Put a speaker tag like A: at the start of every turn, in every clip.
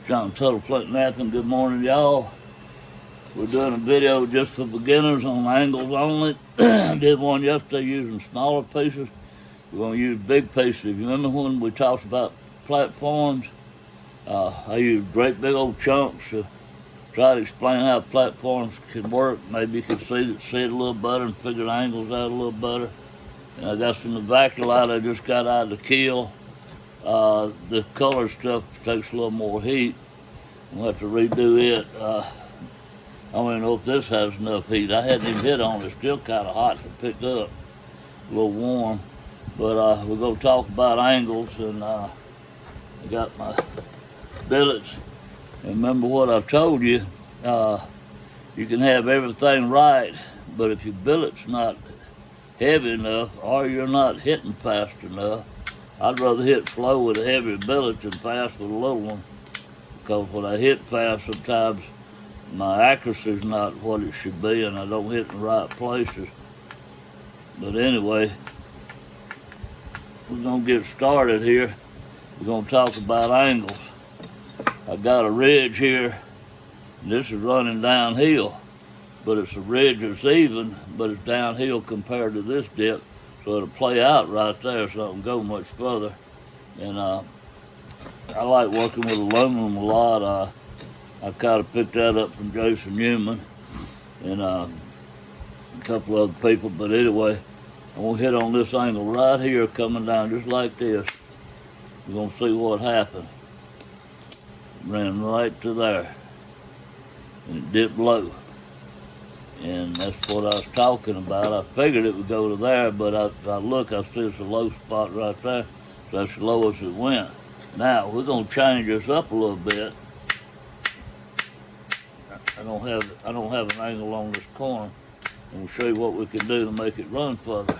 A: John Tuttle Flint Knapping. Good morning, y'all. We're doing a video just for beginners on angles only. Did one yesterday using smaller pieces. We're going to use big pieces. If you remember when we talked about platforms, I used great big old chunks to try to explain how platforms can work. Maybe you can see it a little better and figure the angles out a little better. And I got some evacuate I just got out of the kiln. The color stuff takes a little more heat. We'll have to redo it. I don't even know if this has enough heat. I hadn't even hit on it. It's still kind of hot to pick up, a little warm. But we're going to talk about angles, and I got my billets. And remember what I told you, you can have everything right, but if your billet's not heavy enough or you're not hitting fast enough, I'd rather hit slow with a heavier billet than fast with a little one, because when I hit fast, sometimes my accuracy's not what it should be, and I don't hit in the right places. But anyway, we're gonna get started here. We're gonna talk about angles. I got a ridge here, and this is running downhill, but it's a ridge that's even, but it's downhill compared to this dip. So it'll play out right there, so it don't go much further. And I like working with aluminum a lot. I kind of picked that up from Jason Newman and a couple other people. But anyway, I'm gonna hit on this angle right here, coming down just like this. We're gonna see what happened. Ran right to there, and it dipped low. And that's what I was talking about. I figured it would go to there, but I look, I see it's a low spot right there. So that's as low as it went. Now, we're going to change this up a little bit. I don't have an angle on this corner. And we'll show you what we can do to make it run further.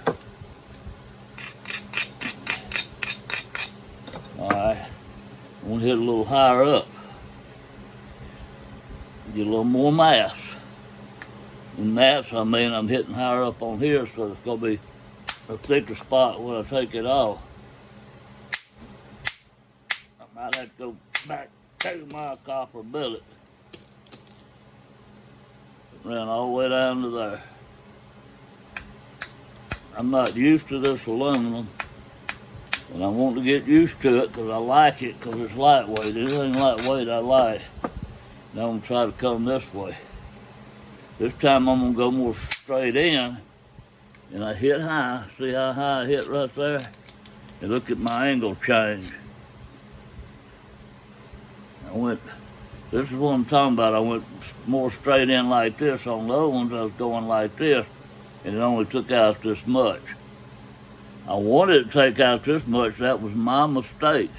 A: All right. I'm going to hit a little higher up. Get a little more mass. In mass, I mean I'm hitting higher up on here, so it's going to be a thicker spot when I take it off. I might have to go back to my copper billet. Ran all the way down to there. I'm not used to this aluminum, and I want to get used to it because I like it, because it's lightweight. Anything lightweight I like. Now I'm going to try to come this way. This time I'm going to go more straight in, and I hit high. See how high I hit right there? And look at my angle change. This is what I'm talking about. I went more straight in like this. On the other ones I was going like this, and it only took out this much. I wanted to take out this much. That was my mistake.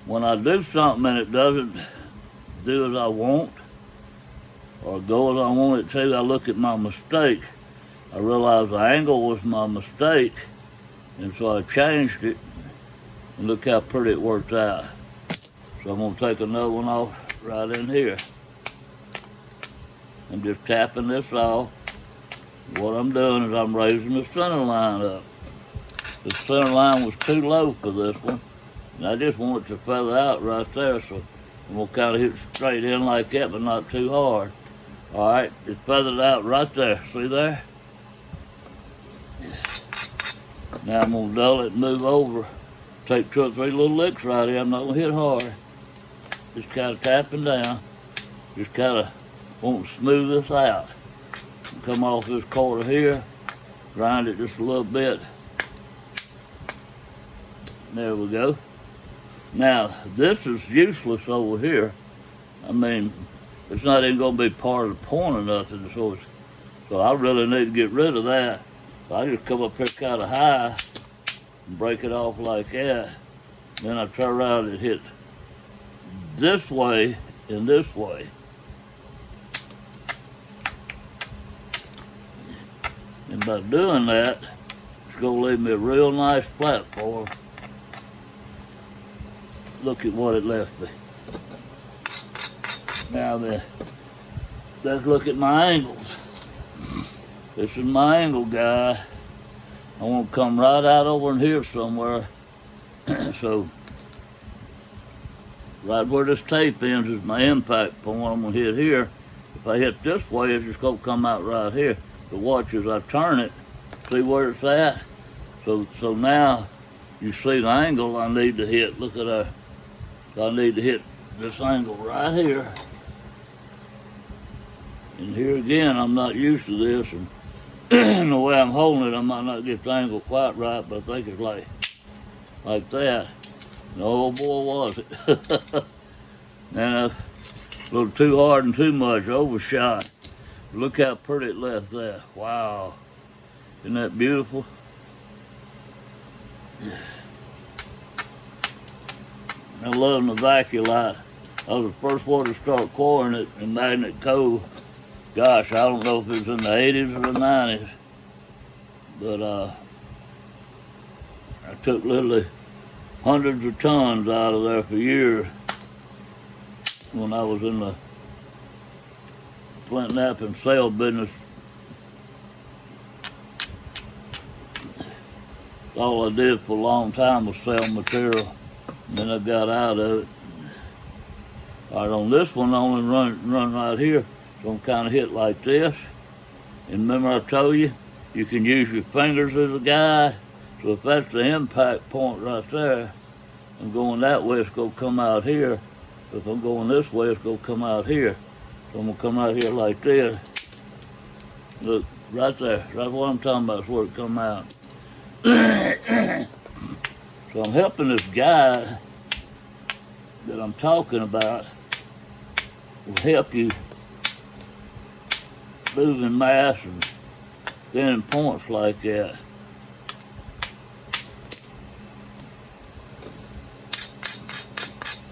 A: When I do something and it doesn't do as I want, or go as I want it to, I look at my mistake. I realized the angle was my mistake, and so I changed it, and look how pretty it worked out. So I'm gonna take another one off right in here. I'm just tapping this off. What I'm doing is I'm raising the center line up. The center line was too low for this one, and I just want it to feather out right there, so I'm gonna kind of hit straight in like that, but not too hard. All right, it's feathered out right there. See there? Now I'm gonna dull it and move over. Take 2 or 3 little licks right here. I'm not gonna hit hard. Just kind of tapping down. Just kind of want to smooth this out. Come off this quarter here. Grind it just a little bit. There we go. Now, this is useless over here. I mean, it's not even going to be part of the point or nothing, so I really need to get rid of that. So I just come up here kind of high and break it off like that. Then I turn around and hit this way and this way. And by doing that, it's going to leave me a real nice platform. Look at what it left me. Now then, let's look at my angles. This is my angle guy. I want to come right out over in here somewhere. So right where this tape ends is my impact point. I'm gonna hit here. If I hit this way, it's just gonna come out right here. But watch as I turn it, see where it's at? So now you see the angle I need to hit. Look at that. So I need to hit this angle right here. And here again, I'm not used to this, and the way I'm holding it, I might not get the angle quite right, but I think it's like that. And oh boy, was it. And a little too hard and too much, overshot. Look how pretty it left there. Wow. Isn't that beautiful? I love the vacuolite. I was the first one to start coring it in magnet coal. Gosh, I don't know if it was in the 80s or the 90s, but I took literally hundreds of tons out of there for years when I was in the flint knapping sale business. All I did for a long time was sell material, and then I got out of it. All right, on this one, I only run right here. So I'm kind of hit like this. And remember I told you, you can use your fingers as a guide. So if that's the impact point right there, I'm going that way, it's going to come out here. If I'm going this way, it's going to come out here. So I'm going to come out here like this. Look, right there. That's what I'm talking about, is where it come out. So I'm helping this guy that I'm talking about will help you moving mass and getting points like that.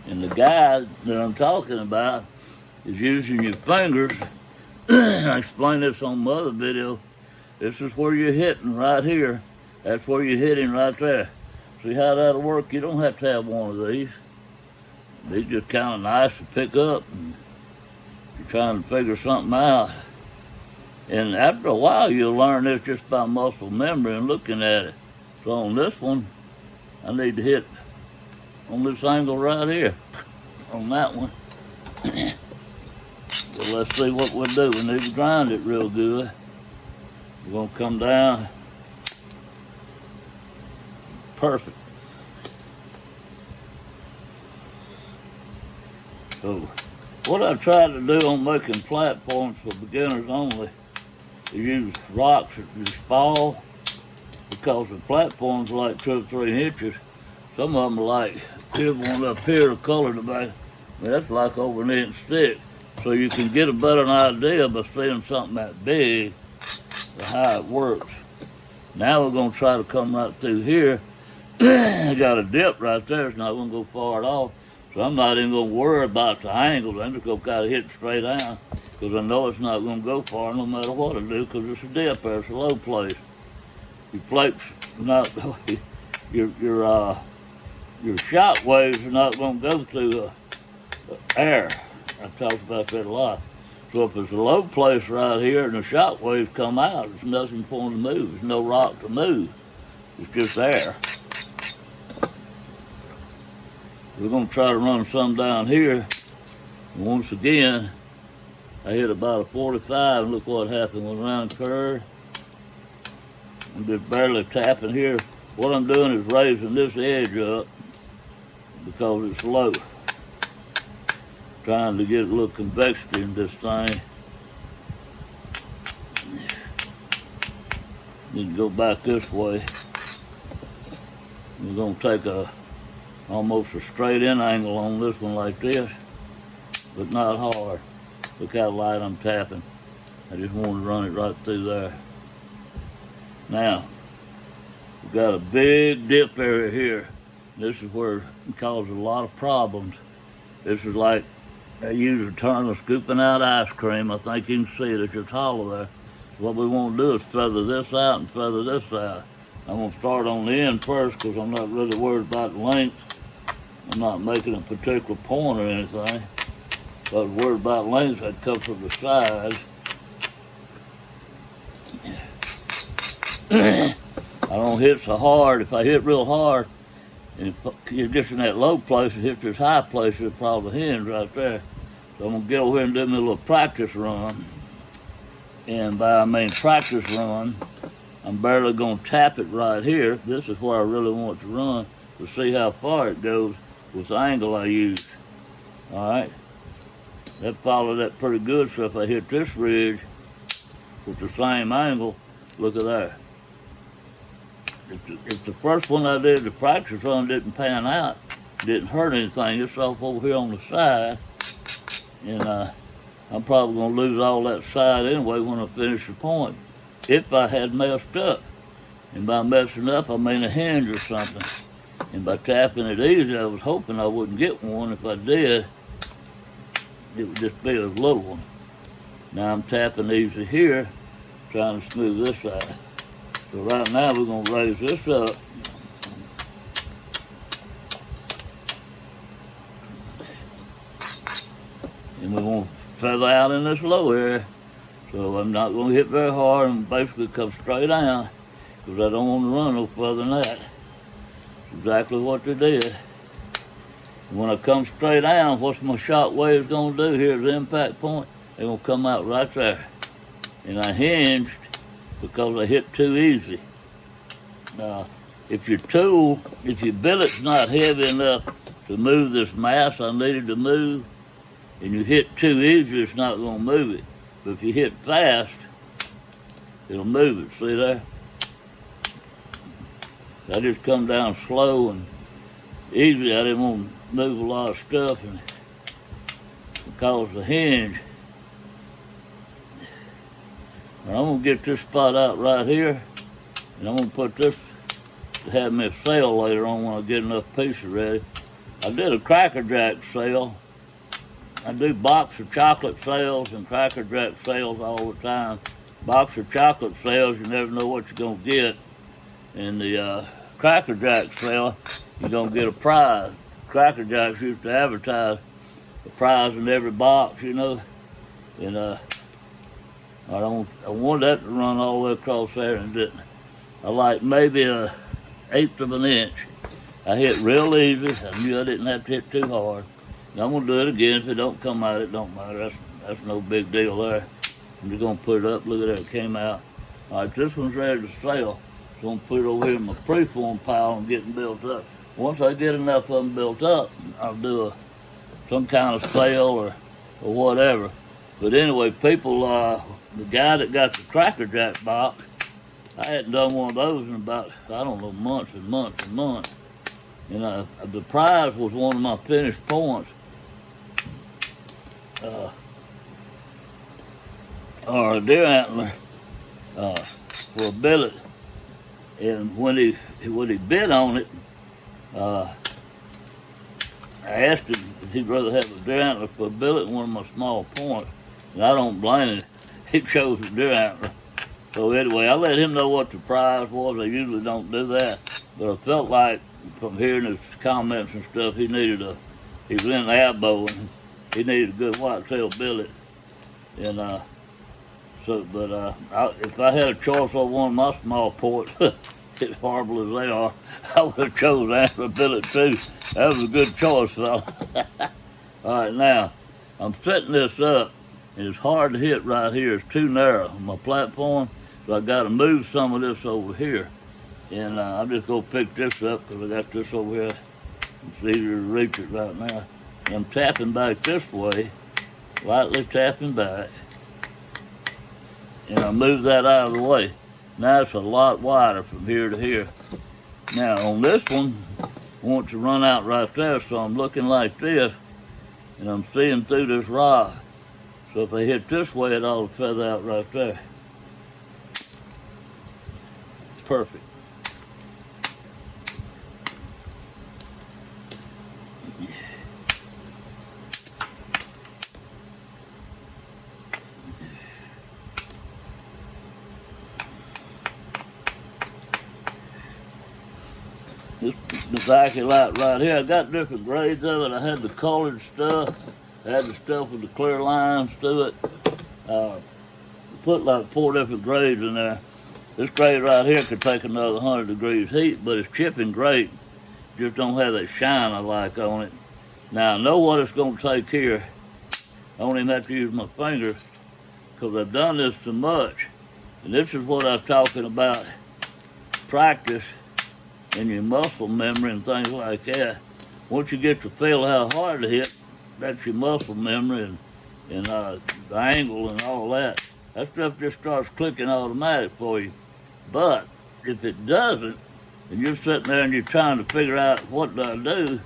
A: And the guide that I'm talking about is using your fingers. I explained this on my other video. This is where you're hitting right here. That's where you're hitting right there. See how that'll work? You don't have to have one of these. They're just kind of nice to pick up, and you're trying to figure something out. And after a while, you'll learn this just by muscle memory and looking at it. So on this one, I need to hit on this angle right here. On that one. So let's see what we'll do. We need to grind it real good. We're going to come down. Perfect. So what I try to do on making platforms for beginners only is use rocks that just fall, because the platforms are like 2 or 3 inches. Some of them are like, here's one up here, the color today. That's like over 1 inch thick. So you can get a better idea by seeing something that big, or how it works. Now we're going to try to come right through here. I got a dip right there. It's not going to go far at all. So I'm not even going to worry about the angles. I'm just going to kind of hit straight down, because I know it's not going to go far no matter what I do, because it's a dip there. It's a low place. Your plates not your shock waves are not going to go through air. I've talked about that a lot. So if it's a low place right here and the shock waves come out, there's nothing for them to move. There's no rock to move. It's just air. We're going to try to run some down here. And once again, I hit about a 45, and look what happened with round curve. I'm just barely tapping here. What I'm doing is raising this edge up because it's low. Trying to get a little convexity in this thing. Need to go back this way. We're going to take almost a straight in angle on this one like this, but not hard. Look how light I'm tapping. I just want to run it right through there. Now, we've got a big dip area here. This is where it causes a lot of problems. This is like they use a term of scooping out ice cream. I think you can see it, it's just hollow there. What we want to do is feather this out and feather this out. I'm going to start on the end first, because I'm not really worried about the length. I'm not making a particular point or anything. If I was worried about length, I'd come from the sides. I don't hit so hard. If I hit real hard, And if you're just in that low place, it hits this high place, it's probably the hinge right there. So I'm gonna get over here and do me a little practice run. And by I mean practice run, I'm barely gonna tap it right here. This is where I really want to run to see how far it goes with the angle I use. All right, that followed that pretty good. So if I hit this ridge with the same angle, look at that. If the first one I did, the practice run, didn't pan out, didn't hurt anything, it's off over here on the side, and I'm probably gonna lose all that side anyway when I finish the point, if I had messed up. And by messing up, I mean a hinge or something. And by tapping it easy, I was hoping I wouldn't get one. If I did, it would just be a little one. Now I'm tapping easy here, trying to smooth this side. So right now we're gonna raise this up. And we're gonna feather out in this low area. So I'm not gonna hit very hard and basically come straight down, because I don't want to run no further than that. That's exactly what they did. When I come straight down, what's my shot wave gonna do here at the impact point? They're gonna come out right there. And I hinged because I hit too easy. Now, if your billet's not heavy enough to move this mass I needed to move, and you hit too easy, it's not gonna move it. But if you hit fast, it'll move it. See there? I just come down slow and easy. I didn't want to move a lot of stuff, and because the hinge. And I'm gonna get this spot out right here, and I'm gonna put this to have me a sail later on when I get enough pieces ready. I did a Cracker Jack sail. I do box of chocolate sails and Cracker Jack sails all the time. Box of chocolate sails, you never know what you're gonna get. And the Cracker Jack sail, you're gonna get a prize. Cracker Jacks used to advertise a prize in every box, you know. And I wanted that to run all the way across there, and didn't. I like maybe an eighth of an inch. I hit real easy. I knew I didn't have to hit too hard. And I'm gonna do it again. If it don't come out, it don't matter. That's no big deal there. I'm just gonna put it up. Look at that, it came out. All right, this one's ready to sail. So I'm gonna put it over here in my preform pile and getting built up. Once I get enough of them built up, I'll do some kind of sail or whatever. But anyway, people, the guy that got the Cracker Jack box, I hadn't done one of those in about, I don't know, months and months and months. And the prize was one of my finished points. Or a deer antler for a billet. And when he bid on it, I asked him if he'd rather have a deer antler for a billet than one of my small points. And I don't blame him. He chose a deer antler. So anyway, I let him know what the prize was. I usually don't do that. But I felt like from hearing his comments and stuff, he was in Abo, and he needed a good whitetail billet. And if I had a choice over one of my small ports, as horrible as they are, I would have chose antler billet too. That was a good choice, fella. All right, now, I'm setting this up, and it's hard to hit right here. It's too narrow on my platform, so I got to move some of this over here. And I'm just going to pick this up because I got this over here. It's easier to reach it right now. And I'm tapping back this way, lightly tapping back. And I move that out of the way. Now it's a lot wider from here to here. Now on this one, I want to run out right there, so I'm looking like this, and I'm seeing through this rock. So if I hit this way, it ought to feather out right there. Perfect. The backlight right here, I got different grades of it. I had the colored stuff, I had the stuff with the clear lines to it. Put like 4 different grades in there. This grade right here could take another 100 degrees heat, but it's chipping great. just don't have that shine I like on it. Now I know what it's going to take here. I don't even have to use my fingers because I've done this so much. And this is what I'm talking about, practice and your muscle memory and things like that. Once you get to feel how hard to hit, that's your muscle memory and the angle and all that. That stuff just starts clicking automatic for you. But if it doesn't, and you're sitting there and you're trying to figure out what do I do,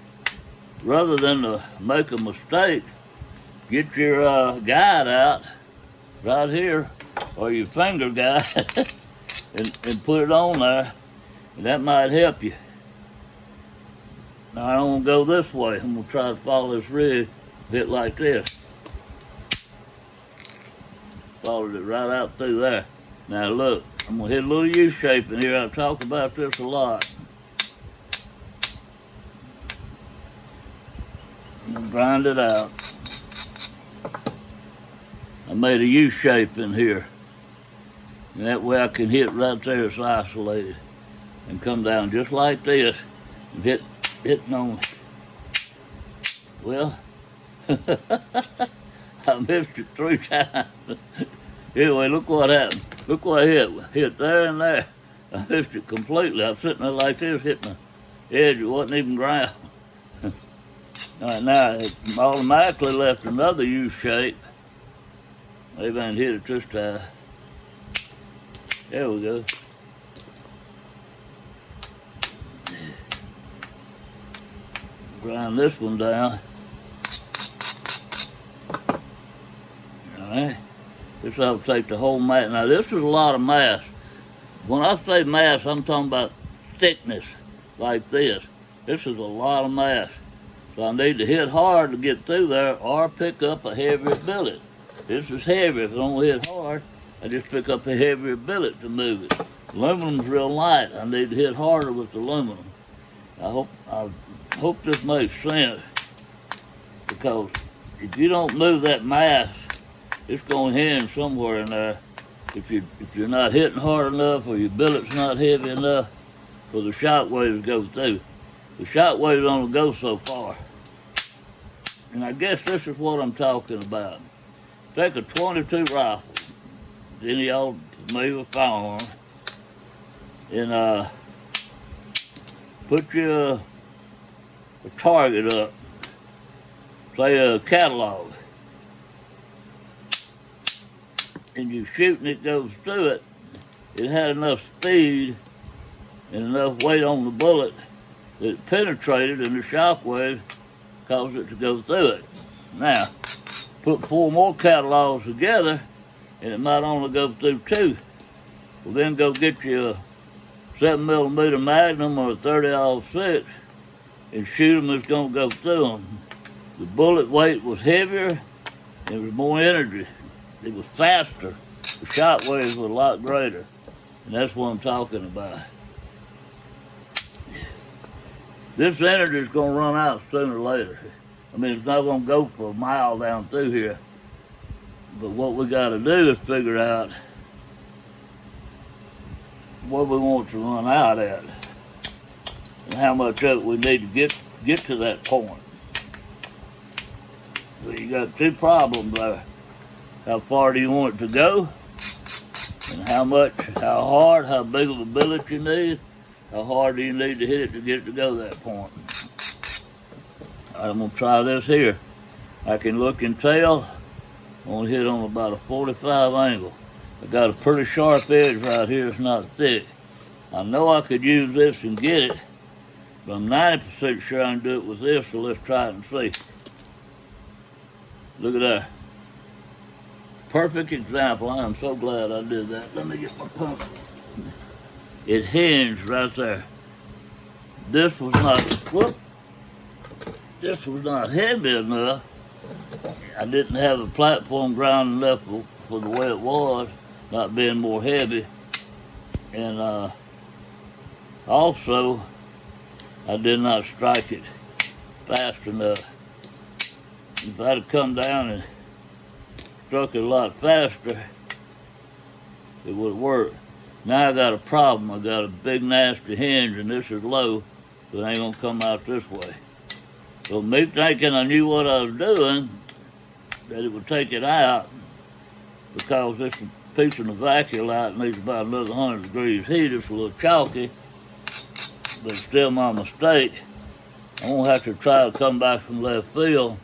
A: rather than to make a mistake, get your guide out right here, or your finger guide, and put it on there, and that might help you. Now I don't want to go this way. I'm going to try to follow this rig, hit like this. Followed it right out through there. Now look, I'm going to hit a little U-shape in here. I talk about this a lot. I'm going to grind it out. I made a U-shape in here. And that way I can hit right there, it's isolated. And come down just like this and hitting on. Well, I missed it 3 times. Anyway, look what happened. Look what I hit. Hit there and there. I missed it completely. I was sitting there like this, hitting the edge. It wasn't even ground. All right, now it automatically left another U shape. Maybe I didn't hit it this time. There we go. Grind this one down. Alright. This will take the whole mass. Now this is a lot of mass. When I say mass, I'm talking about thickness like this. This is a lot of mass. So I need to hit hard to get through there or pick up a heavier billet. This is heavy. If I don't hit hard, I just pick up a heavier billet to move it. Aluminum's real light. I need to hit harder with aluminum. I hope this makes sense, because if you don't move that mass, it's going to hinge somewhere in there. If you're not hitting hard enough, or your billet's not heavy enough for the shot wave to go through. The shot wave only goes so far. And I guess this is what I'm talking about. Take a .22 rifle. Any of y'all familiar with firearms, and put your a target up, say a catalog, and you shoot and it goes through it. It had enough speed and enough weight on the bullet that it penetrated, and the shock wave caused it to go through it. Now, put 4 more catalogs together, and it might only go through 2. Well, then go get you a 7mm Magnum or a 30-06 and shoot them. It's going to go through them. The bullet weight was heavier, and it was more energy. It was faster. The shot waves were a lot greater, and that's what I'm talking about. This energy is going to run out sooner or later. I mean, it's not going to go for a mile down through here. But what we got to do is figure out what we want to run out at and how much of it we need to get to that point. So you got 2 problems there. How far do you want it to go? And how much, how hard, how big of a billet you need? How hard do you need to hit it to get it to go that point? All right, I'm going to try this here. I can look and tell. I'm going to hit on about a 45 angle. I got a pretty sharp edge right here. It's not thick. I know I could use this and get it, but I'm 90% sure I can do it with this, so let's try it and see. Look at that. Perfect example. I am so glad I did that. Let me get my pump. It hinged right there. This was not heavy enough. I didn't have a platform ground enough for the way it was, not being more heavy. And also, I did not strike it fast enough. If I'd have come down and struck it a lot faster, it would have worked. Now I got a problem. I got a big nasty hinge, and this is low, so it ain't gonna come out this way. So me thinking I knew what I was doing, that it would take it out, because this piece of the vacuum light needs about another 100 degrees heat. It's a little chalky, but it's still my mistake. I'm gonna have to try to come back from left field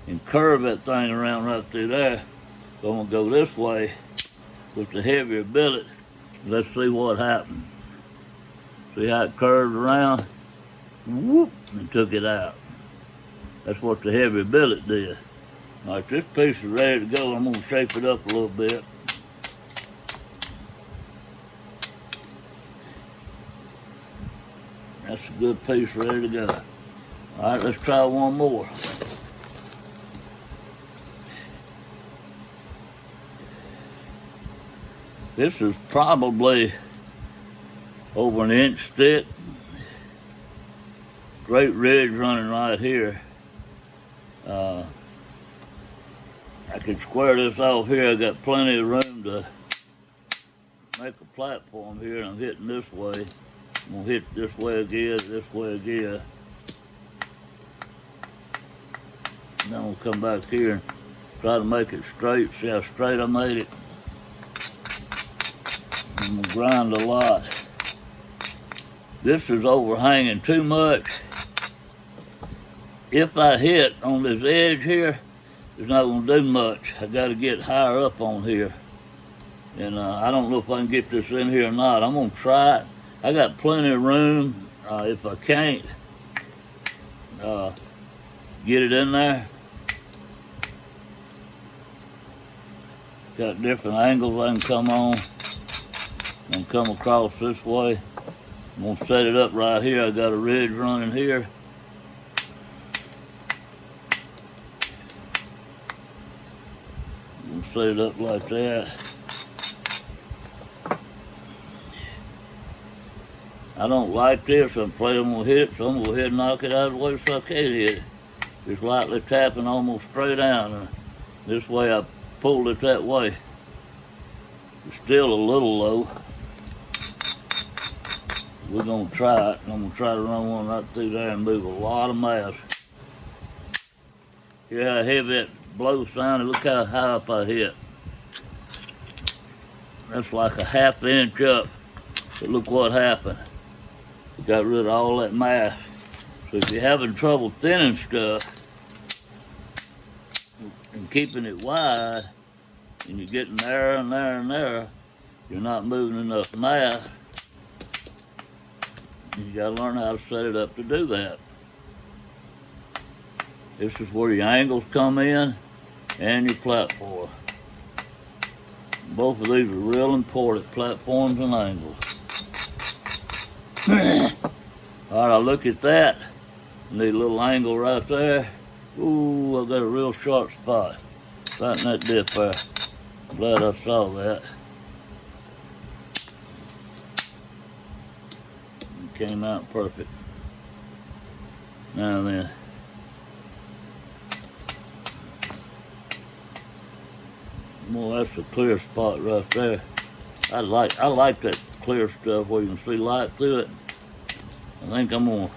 A: and curve that thing around right through there. So I'm gonna go this way with the heavier billet. Let's see what happens. See how it curved around? Whoop, and took it out. That's what the heavier billet did. All right, this piece is ready to go. I'm gonna shape it up a little bit. That's a good piece ready to go. All right, let's try one more. This is probably over an inch thick. Great ridge running right here. I can square this off here. I got plenty of room to make a platform here, and I'm hitting this way. I'm gonna hit this way again, this way again. And then I'm gonna come back here and try to make it straight. See how straight I made it? I'm gonna grind a lot. This is overhanging too much. If I hit on this edge here, it's not gonna do much. I gotta get higher up on here. And I don't know if I can get this in here or not. I'm gonna try it. I got plenty of room. If I can't get it in there, got different angles I can come on. I'm gonna come across this way. I'm gonna set it up right here. I got a ridge running here. I'm gonna set it up like that. I don't like this. I'm afraid I'm gonna hit it, so I'm gonna go ahead and knock it out of the way so I can't hit it. Just lightly tapping almost straight down. This way I pulled it that way. It's still a little low. We're gonna try it. I'm gonna try to run one right through there and move a lot of mass. Hear how heavy that blow sounded? Look how high up I hit. That's like a ½ inch up. But look what happened. We got rid of all that mass. So if you're having trouble thinning stuff and keeping it wide, and you're getting narrower and narrower and narrower, you're not moving enough mass. You gotta learn how to set it up to do that. This is where your angles come in and your platform. Both of these are real important, platforms and angles. All right, look at that. Need a little angle right there. Ooh, I got a real sharp spot. Right in that dip there. Glad I saw that. It came out perfect. Now then. Well, that's a clear spot right there. I like that clear stuff where you can see light through it. I think I'm gonna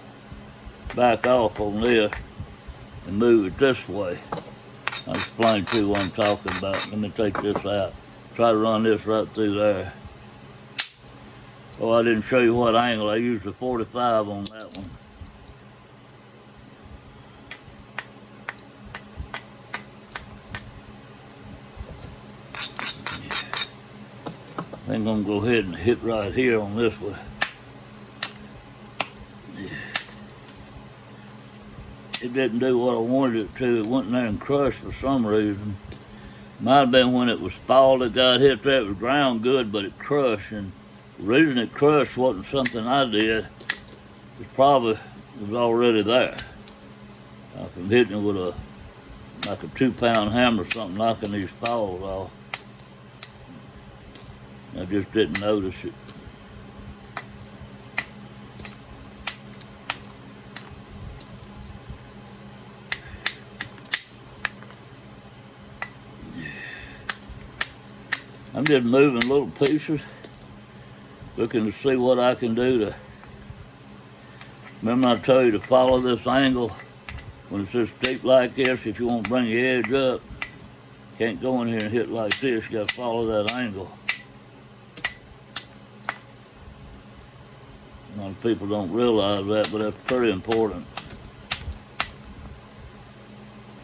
A: back off on this and move it this way. I'll explain to you what I'm talking about. Let me take this out. Try to run this right through there. Oh, I didn't show you what angle. I used a 45 on that one. I think I'm gonna go ahead and hit right here on this one. It didn't do what I wanted it to. It went in there and crushed for some reason. Might have been when it was spalled it got hit there. It was ground good, but it crushed. And the reason it crushed wasn't something I did. It probably was already there. From hitting it with like a 2-pound hammer or something, knocking these spalls off. I just didn't notice it. I'm just moving little pieces, looking to see what I can do to Remember I told you to follow this angle when it's this steep like this. If you want to bring your edge up, can't go in here and hit like this. You got to follow that angle. A lot of people don't realize that, but that's pretty important.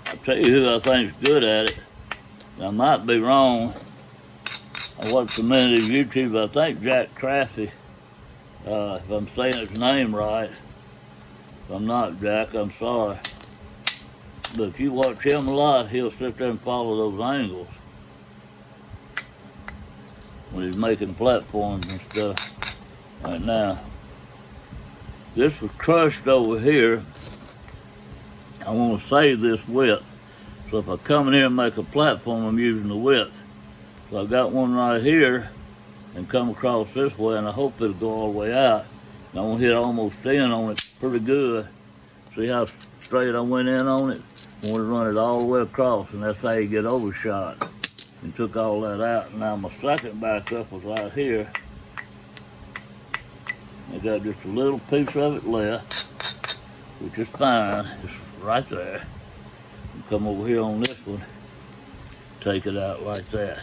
A: I'll tell you who I think's good at it. I might be wrong. I watched a minute of YouTube. I think Jack Traffy, if I'm saying his name right. If I'm not, Jack, I'm sorry. But if you watch him a lot, he'll sit there and follow those angles when he's making platforms and stuff. Right now, this was crushed over here. I want to save this width. So if I come in here and make a platform, I'm using the width. So I've got one right here and come across this way, and I hope it'll go all the way out. And I want to hit almost in on it pretty good. See how straight I went in on it? I want to run it all the way across, and that's how you get overshot. And took all that out. Now my second backup was right here. I got just a little piece of it left, which is fine. It's right there. And come over here on this one, take it out like that.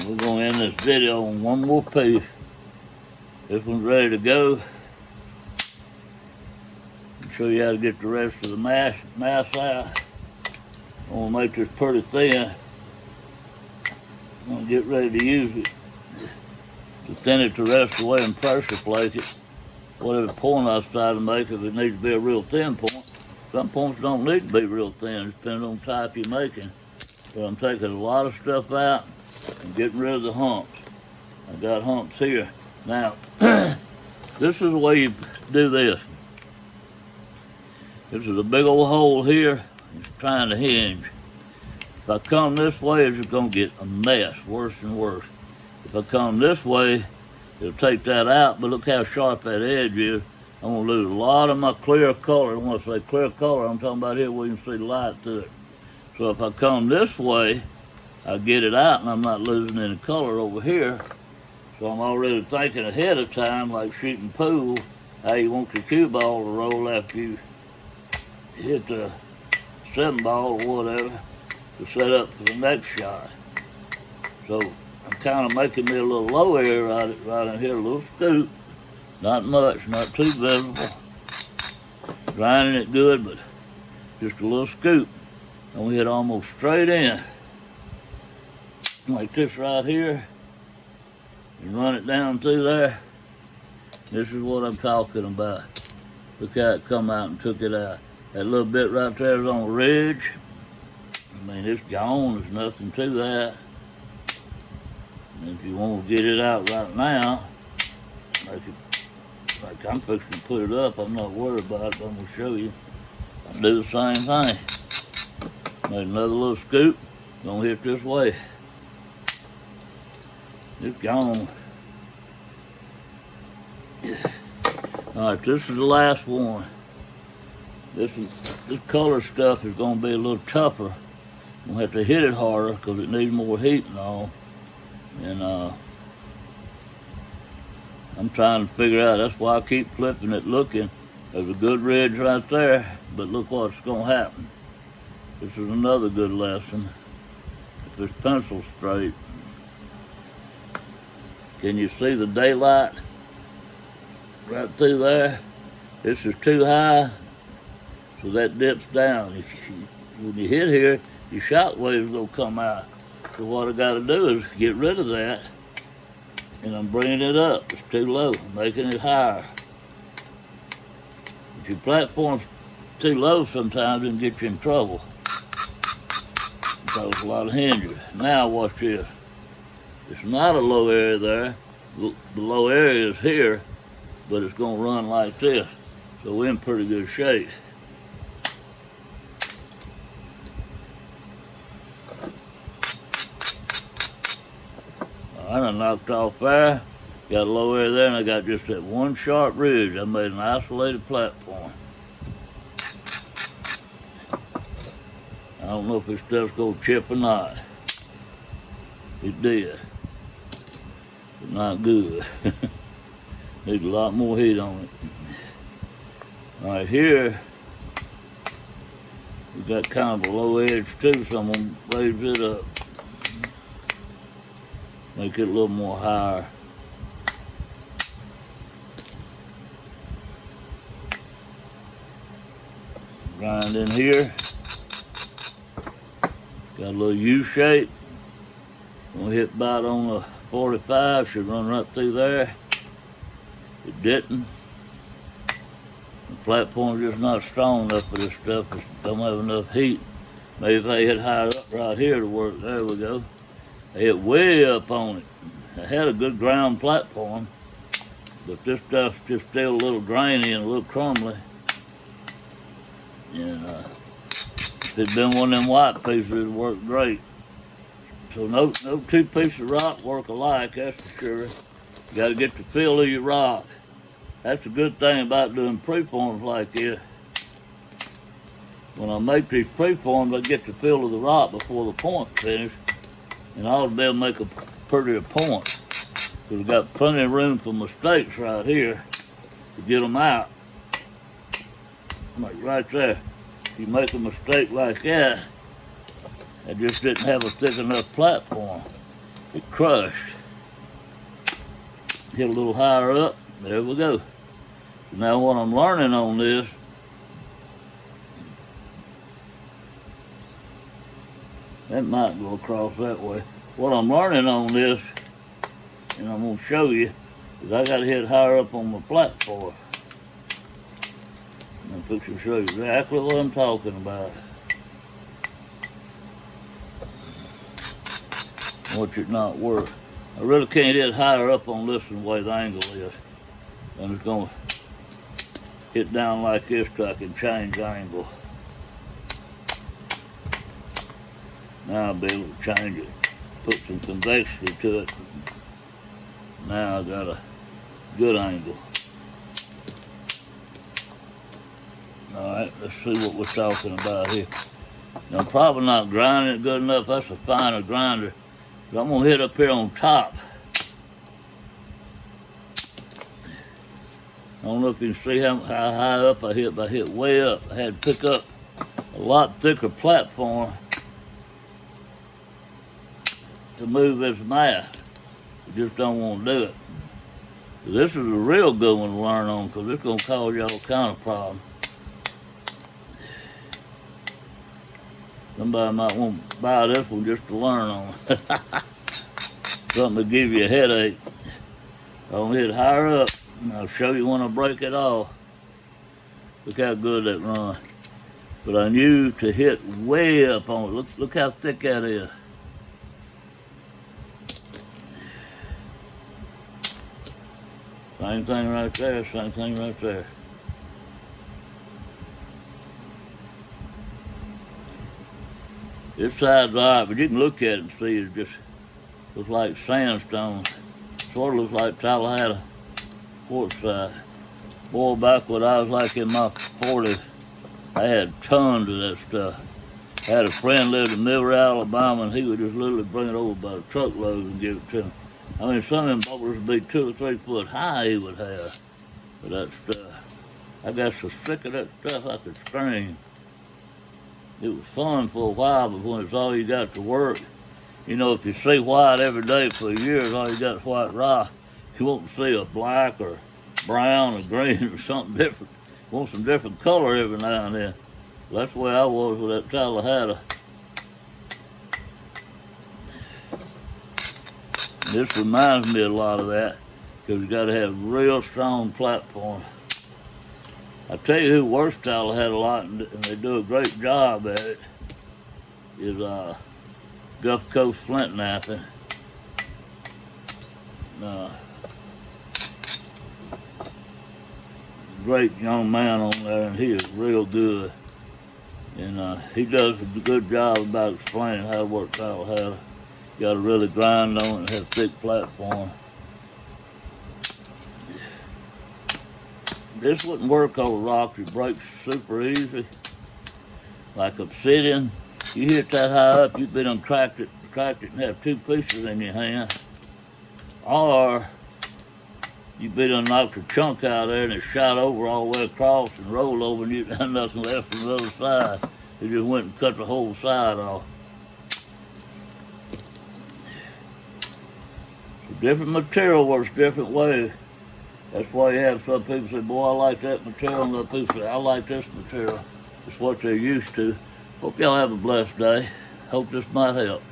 A: We're going to end this video on one more piece. This one's ready to go. I'll show you how to get the rest of the mass out. I'm going to make this pretty thin. I'm going to get ready to use it to thin it the rest of the way and pressure plate it. Whatever point I decide to make, if it needs to be a real thin point. Some points don't need to be real thin, depending on the type you're making. But I'm taking a lot of stuff out and getting rid of the humps. I got humps here. Now, this is the way you do this. This is a big old hole here. It's trying to hinge. If I come this way, it's going to get a mess, worse and worse. If I come this way, it'll take that out, but look how sharp that edge is. I'm going to lose a lot of my clear color. When I say clear color, I'm talking about here where you can see the light through it. So if I come this way, I get it out and I'm not losing any color over here. So I'm already thinking ahead of time, like shooting pool, how you want your cue ball to roll after you hit the 7 ball or whatever to set up for the next shot. So I'm kind of making me a little low air right in here, a little scoop. Not much, not too visible. Grinding it good, but just a little scoop. And we hit almost straight in. Like this right here. And run it down through there. This is what I'm talking about. Look how it come out and took it out. That little bit right there is on the ridge. I mean, it's gone. There's nothing to that. And if you want to get it out right now, like I'm fixing to put it up, I'm not worried about it. I'm going to show you. I do the same thing. Made another little scoop. Gonna hit this way. It's gone. Alright, this is the last one. This color stuff is gonna be a little tougher. I'm gonna have to hit it harder because it needs more heat and all. And I'm trying to figure out, that's why I keep flipping it looking. There's a good ridge right there, but look what's gonna happen. This is another good lesson. If this pencil's straight, can you see the daylight right through there? This is too high, so that dips down. When you hit here, your shot waves will come out. So what I gotta do is get rid of that, and I'm bringing it up. It's too low, making it higher. If your platform's too low sometimes, it can get you in trouble. Cause a lot of hinges. Now watch this. It's not a low area there. The low area is here, but it's gonna run like this. So we're in pretty good shape. Alright, I knocked off there. Got a low area there, and I got just that one sharp ridge. I made an isolated platform. I don't know if this stuff's gonna chip or not. It did, but not good. Needs a lot more heat on it. All right, here we got kind of a low edge too, so I'm gonna raise it up, make it a little more higher. Grind in here. Got a little U shape. Gonna hit about on the 45, should run right through there. It didn't. The platform's just not strong enough for this stuff. It don't have enough heat. Maybe if I hit higher up right here to work. There we go. I hit way up on it. I had a good ground platform, but this stuff's just still a little grainy and a little crumbly. And if it'd been one of them white pieces, it'd work great. So no two pieces of rock work alike, that's for sure. You gotta get the feel of your rock. That's a good thing about doing preforms like this. When I make these preforms, I get the feel of the rock before the point's finished, and I'll be able to make a prettier point. Because we've got plenty of room for mistakes right here to get them out. Like right there. If you make a mistake like that, I just didn't have a thick enough platform. It crushed. Hit a little higher up. There we go. So now what I'm learning on this, that might go across that way. What I'm learning on this, and I'm going to show you, is I got to hit higher up on my platform. I'm fixing to show you exactly what I'm talking about. Watch it not work. I really can't hit higher up on this than the way the angle is. I'm just going to hit down like this so I can change angle. Now I'll be able to change it. Put some convexity to it. Now I got a good angle. Alright, let's see what we're talking about here. Now, I'm probably not grinding it good enough. That's a finer grinder. But I'm going to hit up here on top. I don't know if you can see how high up I hit, but I hit way up. I had to pick up a lot thicker platform to move this mass. You just don't want to do it. This is a real good one to learn on, because it's going to cause you all kind of problems. Somebody might want to buy this one just to learn on. Something to give you a headache. I'll hit higher up, and I'll show you when I break it off. Look how good that runs. But I knew to hit way up on it. Look how thick that is. Same thing right there, same thing right there. This side's alright, but you can look at it and see it just looks like sandstone. Sort of looks like Tallahassee quartzite. Boy, back when I was like in my 40s, I had tons of that stuff. I had a friend lived in Millville, Alabama, and he would just literally bring it over by the truckload and give it to me. I mean, some of them boulders would be 2 or 3 foot high he would have for that stuff. I got so sick of that stuff I could scream. It was fun for a while, but when it's all you got to work, you know, if you see white every day for years, all you got is white rock, you want to see a black or brown or green or something different. You want some different color every now and then. That's the way I was with that Tallahassee. This reminds me a lot of that, because you got to have a real strong platform. I tell you who works Tallahassee a lot, and they do a great job at it, is Gulf Coast flint knapping. Great young man on there, and he is real good. And he does a good job about explaining how to work Tallahassee. You got to really grind on it and have a thick platform. This wouldn't work over rocks. It breaks super easy. Like obsidian, you hit that high up, you've been cracked it, and have two pieces in your hand. Or you've been knocked a chunk out there and it shot over all the way across and rolled over, and you had nothing left on the other side. It just went and cut the whole side off. So different material works different ways. That's why you have some people say, boy, I like that material, and other people say, I like this material. It's what they're used to. Hope y'all have a blessed day. Hope this might help.